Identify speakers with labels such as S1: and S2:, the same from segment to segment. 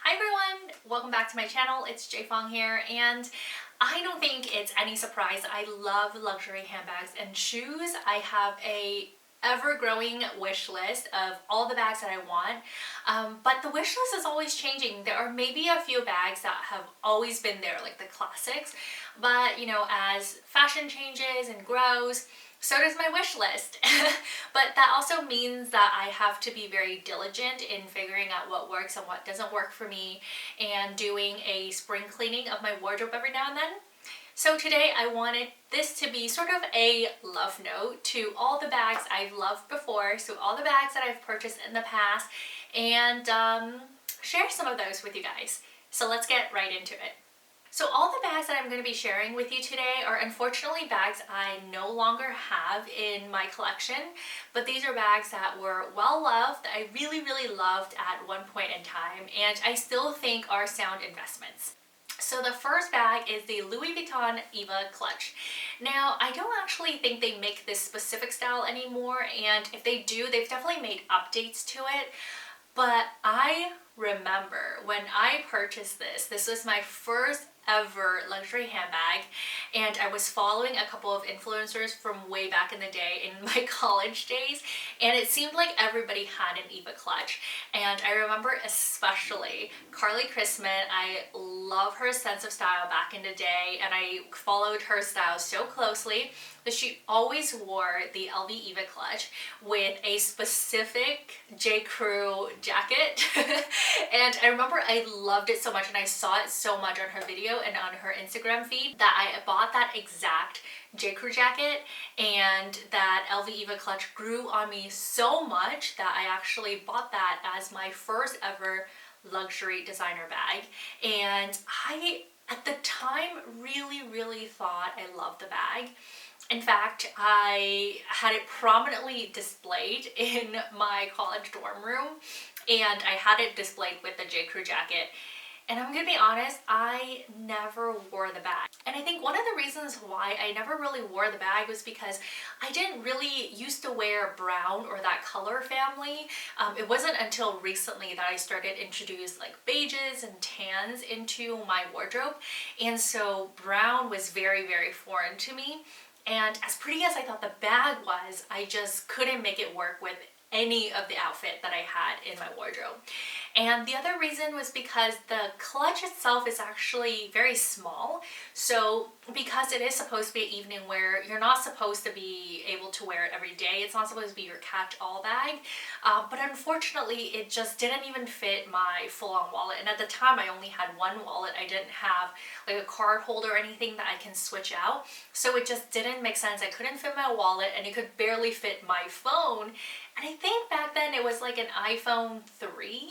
S1: Hi everyone, welcome back to my channel. It's Jay Fong here, and I don't think it's any surprise I love luxury handbags and shoes. I have a ever-growing wish list of all the bags that I want, but the wish list is always changing. There are maybe a few bags that have always been there, like the classics, but you know, as fashion changes and grows, so does my wish list. But that also means that I have to be very diligent in figuring out what works and what doesn't work for me, and doing a spring cleaning of my wardrobe every now and then. So today I wanted this to be sort of a love note to all the bags I've loved before, so all the bags that I've purchased in the past, and share some of those with you guys. So let's get right into it. So all the bags that I'm going to be sharing with you today are unfortunately bags I no longer have in my collection, but these are bags that were well loved, that I really loved at one point in time, and I still think are sound investments. So the first bag is the Louis Vuitton Eva Clutch. Now, I don't actually think they make this specific style anymore, and if they do, they've definitely made updates to it. But I remember when I purchased this was my first ever luxury handbag, and I was following a couple of influencers from way back in the day in my college days, and it seemed like everybody had an Eva Clutch. And I remember especially Carly Chrisman. I love her sense of style back in the day, and I followed her style so closely that she always wore the LV Eva Clutch with a specific J. Crew jacket. And I remember I loved it so much, and I saw it so much on her video and on her Instagram feed, that I bought that exact J. Crew jacket, and that LV Eva Clutch grew on me so much that I actually bought that as my first ever luxury designer bag. And I, at the time, really thought I loved the bag. In fact, I had it prominently displayed in my college dorm room, and I had it displayed with the J. Crew jacket. And I'm gonna be honest, I never wore the bag. And I think one of the reasons why I never really wore the bag was because I didn't really used to wear brown or that color family. It wasn't until recently that I started to introduce like beiges and tans into my wardrobe. And so brown was very foreign to me. And as pretty as I thought the bag was, I just couldn't make it work with any of the outfit that I had in my wardrobe. And the other reason was because the clutch itself is actually very small. So because it is supposed to be an evening wear, you're not supposed to be able to wear it every day. It's not supposed to be your catch-all bag. But unfortunately, it just didn't even fit my full-on wallet. And at the time, I only had one wallet. I didn't have like a card holder or anything that I can switch out. So it just didn't make sense. I couldn't fit my wallet, and it could barely fit my phone. And I think back then it was like an iPhone 3.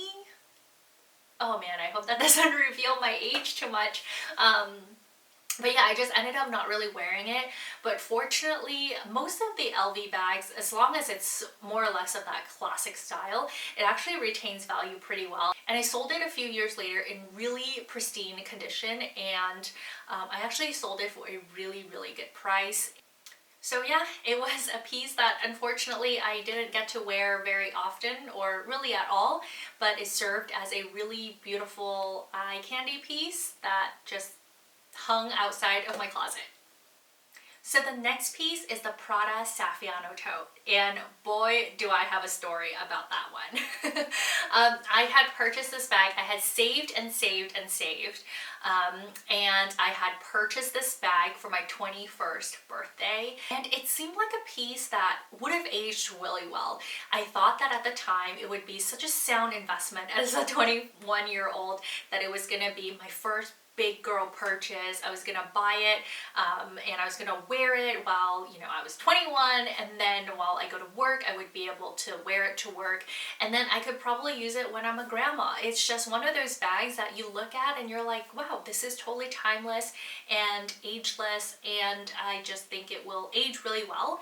S1: Oh man, I hope that doesn't reveal my age too much. But yeah, I just ended up not really wearing it. But fortunately, most of the LV bags, as long as it's more or less of that classic style, it actually retains value pretty well. And I sold it a few years later in really pristine condition, and I actually sold it for a really good price. So yeah, it was a piece that unfortunately I didn't get to wear very often, or really at all, but it served as a really beautiful eye candy piece that just hung outside of my closet. So the next piece is the Prada Saffiano tote, and boy do I have a story about that one. I had purchased this bag. I had saved and saved, and I had purchased this bag for my 21st birthday, and it seemed like a piece that would have aged really well. I thought that at the time it would be such a sound investment as a 21-year-old, that it was gonna be my first big girl purchase. I was gonna buy it, and I was gonna wear it while, you know, I was 21, and then while I go to work, I would be able to wear it to work, and then I could probably use it when I'm a grandma. It's just one of those bags that you look at and you're like, wow, this is totally timeless and ageless, and I just think it will age really well.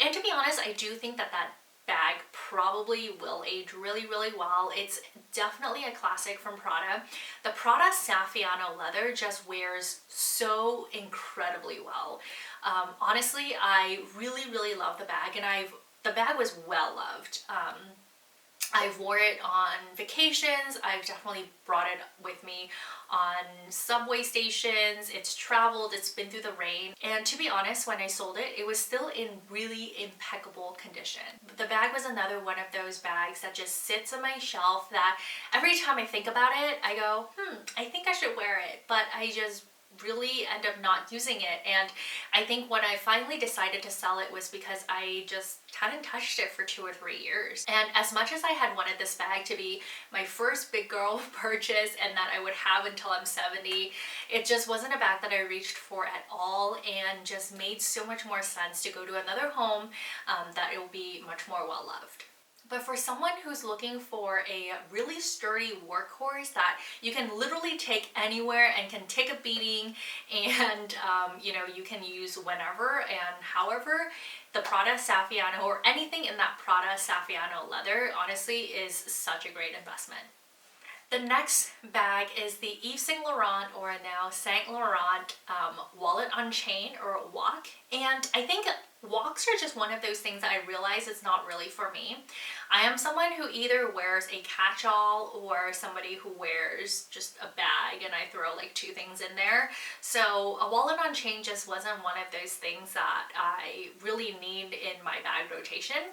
S1: And to be honest, I do think that that bag probably will age really well. It's definitely a classic from Prada. The Prada Saffiano leather just wears so incredibly well. Honestly, I really love the bag, and the bag was well loved. I've wore it on vacations. I've definitely brought it with me on subway stations. It's traveled, it's been through the rain. And to be honest, when I sold it, it was still in really impeccable condition. The bag was another one of those bags that just sits on my shelf that every time I think about it, I go, I think I should wear it. But I just really end up not using it. And I think when I finally decided to sell it was because I just hadn't touched it for 2 or 3 years. And as much as I had wanted this bag to be my first big girl purchase and that I would have until I'm 70, it just wasn't a bag that I reached for at all, and just made so much more sense to go to another home that it will be much more well loved. But for someone who's looking for a really sturdy workhorse that you can literally take anywhere and can take a beating, and you know, you can use whenever and however, the Prada Saffiano, or anything in that Prada Saffiano leather, honestly is such a great investment. The next bag is the Yves Saint Laurent, or now Saint Laurent wallet on chain, or walk. And I think walks are just one of those things that I realize is not really for me. I am someone who either wears a catch-all or somebody who wears just a bag and I throw like 2 things in there. So a wallet on chain just wasn't one of those things that I really need in my bag rotation.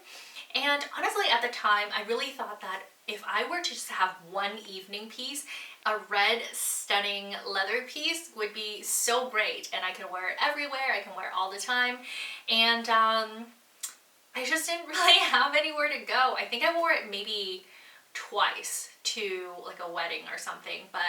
S1: And honestly, at the time, I really thought that if I were to just have one evening piece, a red stunning leather piece would be so great, and I can wear it everywhere, I can wear it all the time. And I just didn't really have anywhere to go. I think I wore it maybe twice to like a wedding or something, but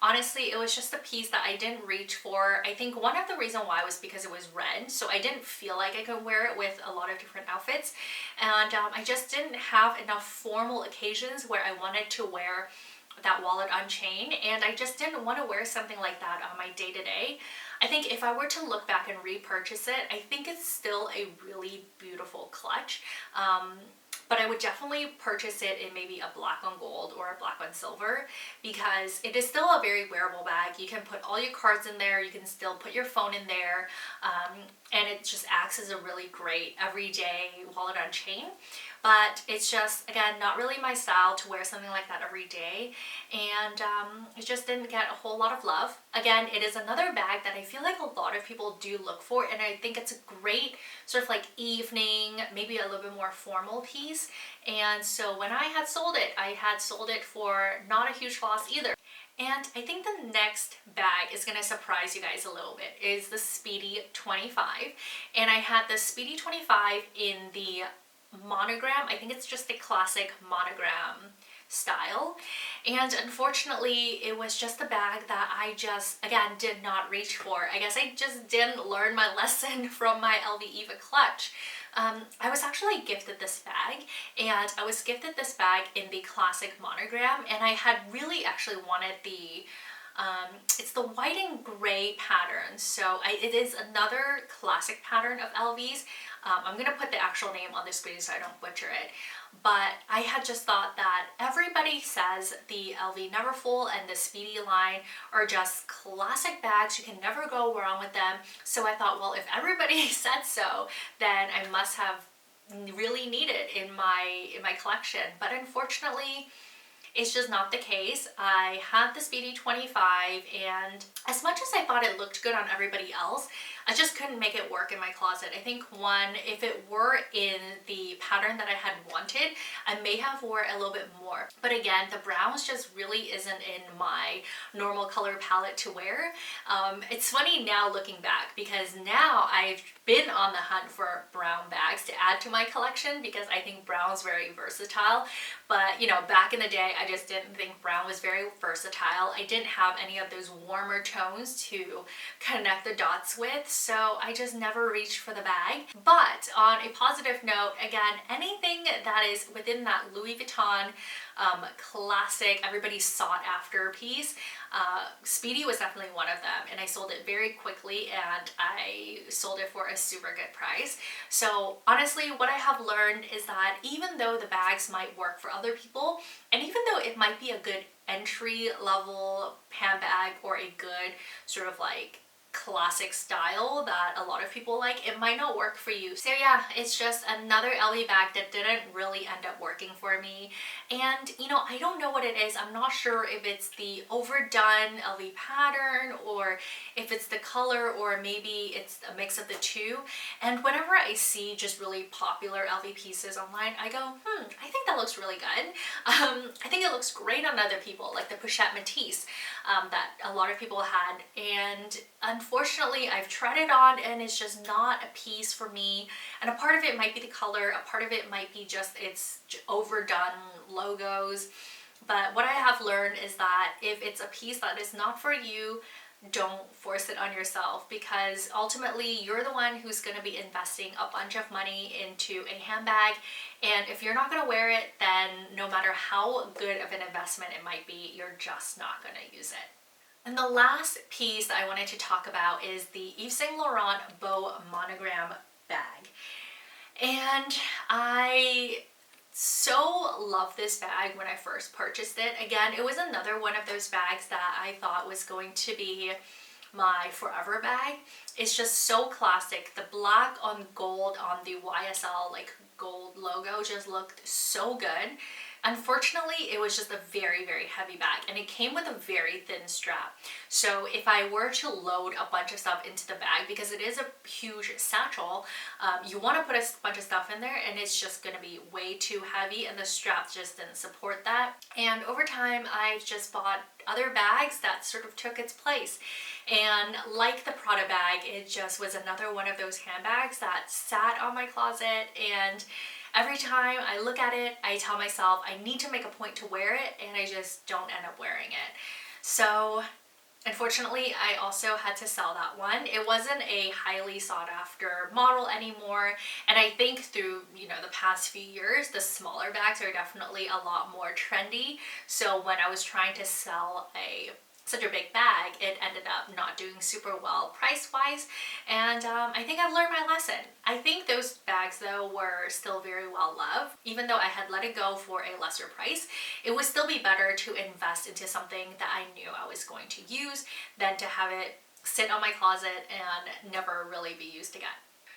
S1: honestly, it was just a piece that I didn't reach for. I think one of the reasons why was because it was red, so I didn't feel like I could wear it with a lot of different outfits. And I just didn't have enough formal occasions where I wanted to wear that wallet on chain, and I just didn't want to wear something like that on my day-to-day. I think if I were to look back and repurchase it, I think it's still a really beautiful clutch. But I would definitely purchase it in maybe a black on gold or a black on silver, because it is still a very wearable bag. You can put all your cards in there, you can still put your phone in there, and it just acts as a really great everyday wallet on chain. But it's just, again, not really my style to wear something like that every day, and it just didn't get a whole lot of love. Again, it is another bag that I feel like a lot of people do look for, and I think it's a great sort of like evening, maybe a little bit more formal piece. And so when I had sold it, I had sold it for not a huge loss either. And I think the next bag is going to surprise you guys a little bit, is the Speedy 25. And I had the Speedy 25 in the monogram. I think it's just the classic monogram style, and unfortunately it was just a bag that I just, again, did not reach for. I guess I just didn't learn my lesson from my LV Eva Clutch. I was actually gifted this bag, and I was gifted this bag in the classic monogram, and I had really actually wanted the it's the white and gray pattern. So it is another classic pattern of LV's. I'm going to put the actual name on the screen so I don't butcher it. But I had just thought that everybody says the LV Neverfull and the Speedy line are just classic bags. You can never go wrong with them. So I thought, well, if everybody said so, then I must have really need it in my collection. But unfortunately, it's just not the case. I had the Speedy 25, and as much as I thought it looked good on everybody else, I just couldn't make it work in my closet. I think one, if it were in the pattern that I had wanted, I may have wore a little bit more. But again, the browns just really isn't in my normal color palette to wear. It's funny now looking back, because now I've been on the hunt for brown bags to add to my collection, because I think brown's very versatile. But you know, back in the day, I just didn't think brown was very versatile. I didn't have any of those warmer tones to connect the dots with, so I just never reached for the bag. But on a positive note, again, anything that is within that Louis Vuitton classic, everybody sought after piece, Speedy was definitely one of them, and I sold it very quickly, and I sold it for a super good price. So honestly, what I have learned is that even though the bags might work for other people, and even though it might be a good entry level handbag or a good sort of like classic style that a lot of people like, it might not work for you. So yeah, it's just another LV bag that didn't really end up working for me. And you know, I don't know what it is. I'm not sure if it's the overdone LV pattern or if it's the color, or maybe it's a mix of the two. And whenever I see just really popular LV pieces online, I go, I think that looks really good. I think it looks great on other people, like the Pochette Matisse that a lot of people had. And unfortunately, I've tried it on and it's just not a piece for me. And a part of it might be the color, a part of it might be just its overdone logos. But what I have learned is that if it's a piece that is not for you, don't force it on yourself, because ultimately you're the one who's going to be investing a bunch of money into a handbag, and if you're not going to wear it, then no matter how good of an investment it might be, you're just not going to use it. And the last piece that I wanted to talk about is the Yves Saint Laurent Bow Monogram bag. And I so love this bag when I first purchased it. Again, it was another one of those bags that I thought was going to be my forever bag. It's just so classic. The black on gold on the YSL like gold logo just looked so good. Unfortunately, it was just a very, very heavy bag, and it came with a very thin strap. So if I were to load a bunch of stuff into the bag, because it is a huge satchel, you want to put a bunch of stuff in there and it's just going to be way too heavy, and the strap just didn't support that. And over time, I've just bought other bags that sort of took its place. And like the Prada bag, it just was another one of those handbags that sat on my closet, and every time I look at it, I tell myself I need to make a point to wear it, and I just don't end up wearing it. So unfortunately, I also had to sell that one. It wasn't a highly sought after model anymore, and I think through, you know, the past few years, the smaller bags are definitely a lot more trendy. So when I was trying to sell such a big bag, it ended up not doing super well price-wise, and I think I've learned my lesson. I think those bags though were still very well loved. Even though I had let it go for a lesser price, it would still be better to invest into something that I knew I was going to use than to have it sit on my closet and never really be used again.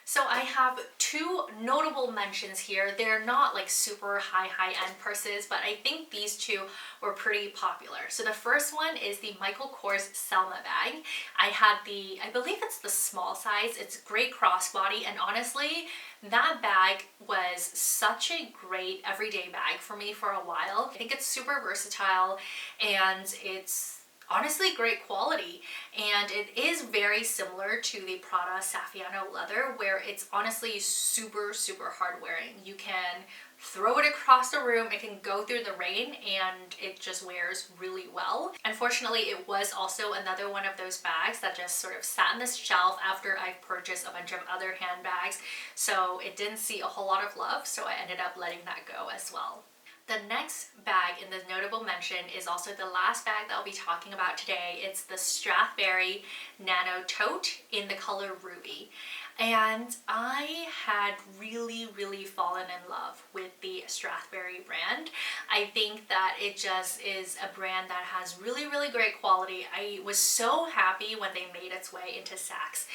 S1: So I have two notable mentions here. They're not like super high-end purses, but I think these two were pretty popular. So the first one is the Michael Kors Selma bag. I had I believe it's the small size. It's great crossbody, and honestly, that bag was such a great everyday bag for me for a while. I think it's super versatile, and it's honestly great quality, and it is very similar to the Prada Saffiano leather, where it's honestly super hard wearing. You can throw it across the room, it can go through the rain, and it just wears really well. Unfortunately, it was also another one of those bags that just sort of sat on this shelf after I purchased a bunch of other handbags, so it didn't see a whole lot of love, so I ended up letting that go as well. The next bag in the notable mention is also the last bag that I'll be talking about today. It's the Strathberry Nano Tote in the color Ruby. And I had really fallen in love with the Strathberry brand. I think that it just is a brand that has really great quality. I was so happy when they made its way into Saks.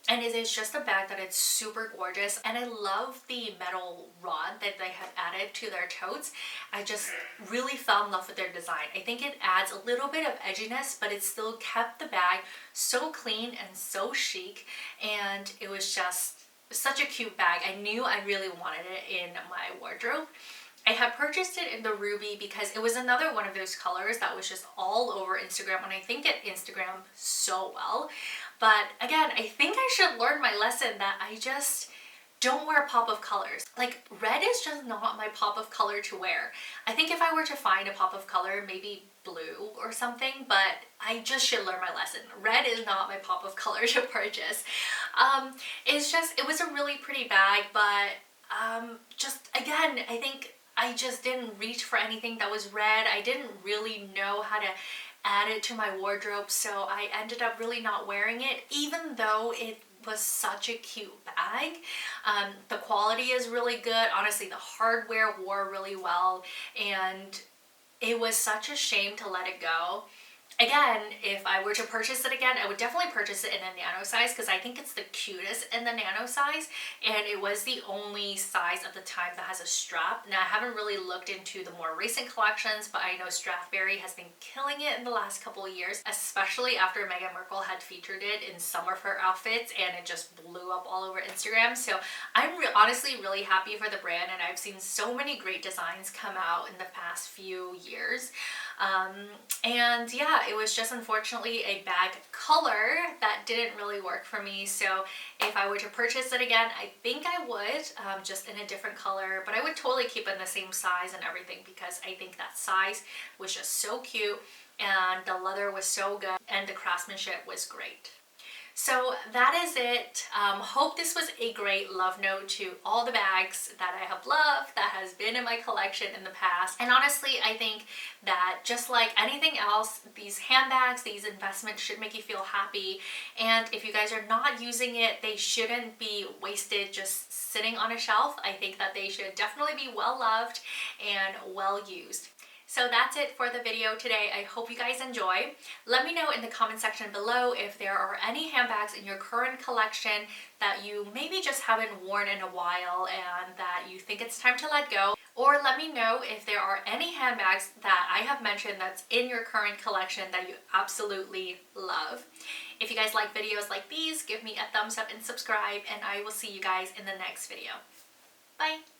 S1: And it is just a bag that it's super gorgeous, and I love the metal rod that they have added to their totes. I just really fell in love with their design. I think it adds a little bit of edginess, but it still kept the bag so clean and so chic, and it was just such a cute bag. I knew I really wanted it in my wardrobe. I had purchased it in the ruby because it was another one of those colors that was just all over Instagram, and I think it Instagrammed so well. But again, I think I should learn my lesson that I just don't wear pop of colors. Like, red is just not my pop of color to wear. I think if I were to find a pop of color, maybe blue or something, but I just should learn my lesson. Red is not my pop of color to purchase. It was a really pretty bag, but just again, I think I just didn't reach for anything that was red. I didn't really know how to add it to my wardrobe, so I ended up really not wearing it, even though it was such a cute bag. The quality is really good. Honestly, the hardware wore really well, and it was such a shame to let it go. Again, if I were to purchase it again, I would definitely purchase it in a nano size because I think it's the cutest in the nano size, and it was the only size at the time that has a strap. Now, I haven't really looked into the more recent collections, but I know Strathberry has been killing it in the last couple of years, especially after Meghan Markle had featured it in some of her outfits, and it just blew up all over Instagram. So I'm honestly really happy for the brand, and I've seen so many great designs come out in the past few years. And yeah, it was just unfortunately a bag color that didn't really work for me. So if I were to purchase it again, I think I would, just in a different color, but I would totally keep it in the same size and everything because I think that size was just so cute and the leather was so good and the craftsmanship was great. So that is it. Hope this was a great love note to all the bags that I have loved, that has been in my collection in the past. And honestly, I think that just like anything else, these handbags, these investments should make you feel happy. And if you guys are not using it, they shouldn't be wasted just sitting on a shelf. I think that they should definitely be well loved and well used. So that's it for the video today. I hope you guys enjoy. Let me know in the comment section below if there are any handbags in your current collection that you maybe just haven't worn in a while and that you think it's time to let go. Or let me know if there are any handbags that I have mentioned that's in your current collection that you absolutely love. If you guys like videos like these, give me a thumbs up and subscribe, and I will see you guys in the next video. Bye!